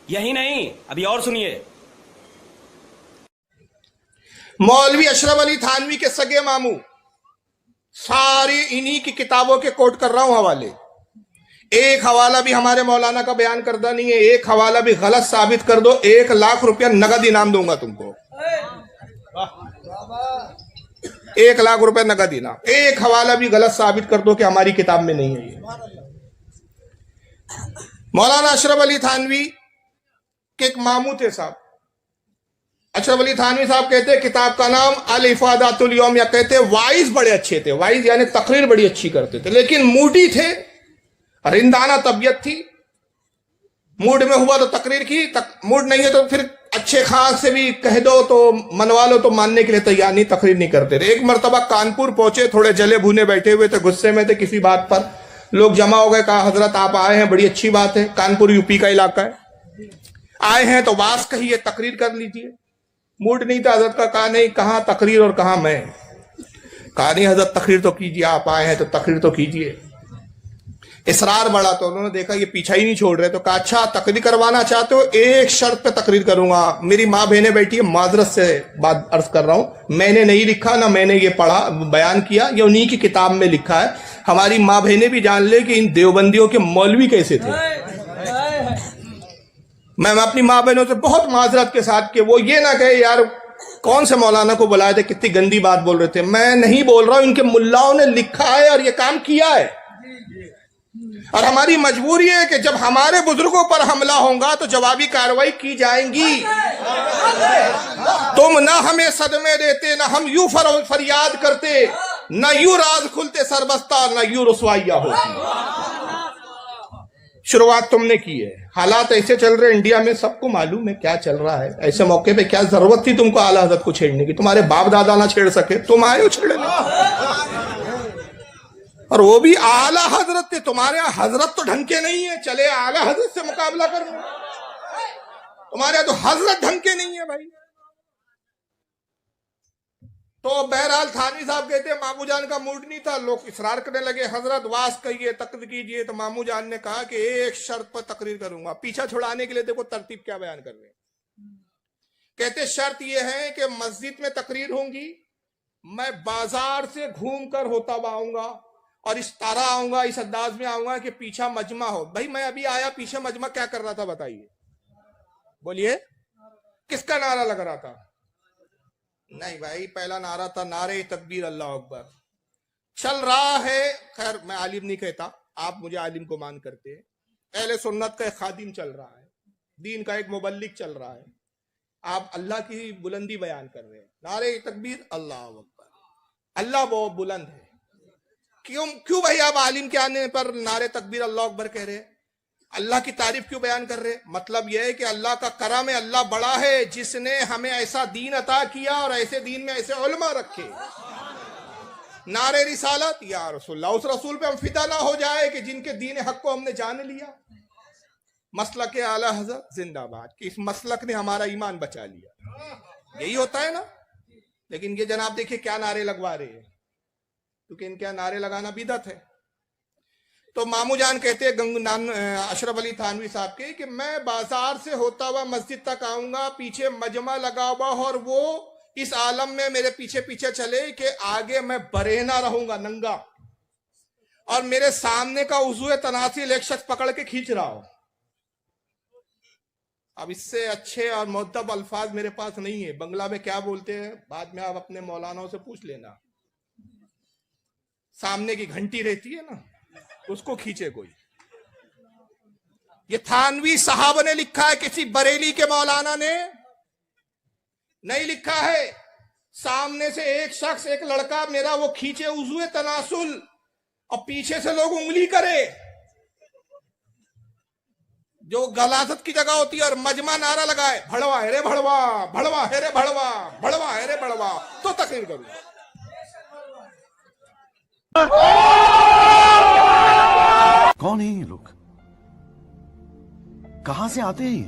यही नहीं, अभी और सुनिए। मौलवी अशरफ अली थानवी के सगे मामू, सारी इन्हीं की किताबों के कोट कर रहा हूं हवाले। एक हवाला भी हमारे मौलाना का बयान करता नहीं है। एक हवाला भी गलत साबित कर दो, 1 लाख रुपया नगद इनाम दूंगा तुमको। 1 लाख रुपया नगद इनाम। एक हवाला भी गलत साबित कर दो कि हमारी किताब में नहीं है ये। मौलाना अशरफ अली थानवी के एक मामू थे साहब। अशरफ अली थानवी साहब कहते किताब का नाम अल इफादातुल यौम, या कहते वाइज बड़े अच्छे थे। वाइज यानी तकरीर बड़ी अच्छी करते थे, लेकिन मूडी थे, रिंदाना तबीयत थी। मूड में हुआ तो तकरीर की, मूड नहीं है तो फिर अच्छे खास से भी कह दो तो मनवा लो तो मानने के लिए तैयार नहीं, तकरीर नहीं करते थे। एक मरतबा कानपुर पहुंचे, थोड़े जले भुने बैठे हुए थे, गुस्से में थे किसी बात पर। लोग जमा हो गए, कहा हजरत आप आए हैं, बड़ी अच्छी बात है, कानपुर यूपी का इलाका है, आए हैं तो वास कहिए, तकरीर कर लीजिए। मूड नहीं था हजरत का, कहा नहीं, कहां तकरीर और कहां मैं। कहा नहीं हजरत तकरीर तो कीजिए, आप आए हैं तो तकरीर तो कीजिए। इसरार बढ़ा तो उन्होंने देखा ये पीछा ही नहीं छोड़ रहे, तो कहा अच्छा तकरीर करवाना चाहते हो, एक शर्त पे तकरीर करूंगा। मेरी माँ बहनें बैठी है, माजरत से बात अर्ज कर रहा हूं, मैंने नहीं लिखा ना मैंने ये पढ़ा बयान किया, ये उन्हीं की किताब में लिखा है। हमारी माँ बहनें भी जान ले कि इन देवबंदियों के मौलवी कैसे थे। मैं अपनी माँ बहनों से बहुत माजरत के साथ कि वो ये ना कहे यार कौन से मौलाना को बुलाए थे, कितनी गंदी बात बोल रहे थे। मैं नहीं बोल रहा हूं, इनके मुल्लाओं ने लिखा है और ये काम किया है। और हमारी मजबूरी है कि जब हमारे बुजुर्गों पर हमला होगा तो जवाबी कार्रवाई की जाएंगी। तुम ना हमें सदमे देते, ना हम यूं फरियाद करते, ना यूं राज खुलते सरबस्ता, ना यूं रुसवाइयां होती। शुरुआत तुमने की है। हालात ऐसे चल रहे इंडिया में, सबको मालूम है क्या चल रहा है। ऐसे मौके पे क्या जरूरत थी तुमको आला हजरत को छेड़ने की? तुम्हारे बाप दादा ना छेड़ सके, तुम आए हो छेड़ने। और वो भी आला हजरत थे। तुम्हारे यहां हजरत तो ढंग के नहीं है, चले आला हजरत से मुकाबला कर रहे। तुम्हारे यहां तो हजरत ढंग के नहीं है भाई। तो बहरहाल थानवी साहब कहते मामू जान का मूड नहीं था, लोग इसरार करने लगे हजरत वास कहिए, तकरीर कीजिए। तो मामू जान ने कहा कि एक शर्त पर तकरीर करूंगा। पीछा छुड़ाने के लिए देखो तरतीब क्या बयान कर रहे हैं। कहते शर्त यह है कि मस्जिद में तकरीर होंगी, मैं बाजार से घूम कर होता हुआ आऊंगा और इस तरह आऊंगा, इस अंदाज में आऊंगा कि पीछा मजमा हो। भाई मैं अभी आया, पीछे मजमा क्या कर रहा था बताइए, बोलिए किसका नारा लग रहा था? नहीं भाई, पहला नारा था नारे तकबीर अल्लाह अकबर। चल रहा है, खैर मैं आलिम नहीं कहता, आप मुझे आलिम को मान करते हैं। अहले सुन्नत का एक खादिम चल रहा है, दीन का एक मुबल्लिग चल रहा है, आप अल्लाह की बुलंदी बयान कर रहे हैं, नारे तकबीर अल्लाह अकबर। अल्लाह बहुत बुलंद है, क्यों भाई आप आलिम के आने पर नारे तकबीर अल्लाह अकबर कह रहे हैं? अल्लाह की तारीफ क्यों बयान कर रहे? मतलब यह है कि अल्लाह का करम है, अल्लाह बड़ा है जिसने हमें ऐसा दीन अता किया और ऐसे दीन में ऐसे उलमा रखे। नारे रिसालत या रसूलुल्लाह, उस रसूल पे हम फिदा ना हो जाए कि जिनके दीन हक को हमने जान लिया। मसलक आला हज़रत जिंदाबाद, कि इस मसलक ने हमारा ईमान बचा लिया, यही होता है ना। लेकिन ये जनाब देखिए क्या नारे लगवा रहे हैं, क्योंकि इनके नारे लगाना बिदअत है। तो मामू जान कहते हैं अशरफ अली थानवी साहब के कि मैं बाजार से होता हुआ मस्जिद तक आऊंगा, पीछे मजमा लगा हुआ और वो इस आलम में मेरे पीछे पीछे चले कि आगे मैं बरेना रहूंगा नंगा, और मेरे सामने का उज़्वे तनासिल एक शख्स पकड़ के खींच रहा हो। अब इससे अच्छे और मुअद्दब अल्फाज मेरे पास नहीं है। बंगला में क्या बोलते हैं बाद में आप अपने मौलानाओं से पूछ लेना। सामने की घंटी रहती है ना, उसको खींचे कोई। ये थानवी साहब ने लिखा है, किसी बरेली के मौलाना ने नहीं लिखा है। सामने से एक शख्स, एक लड़का मेरा वो खींचे उज़्वे तनासुल, और पीछे से लोग उंगली करे, जो गलाजत की जगह होती है, और मजमा नारा लगाए भड़वा है रे भड़वा, भड़वा है रे भड़वा, भड़वा है रे भड़वा, तो तकरीर करूं। कौन है ये लोग? कहां से आते हैं ये?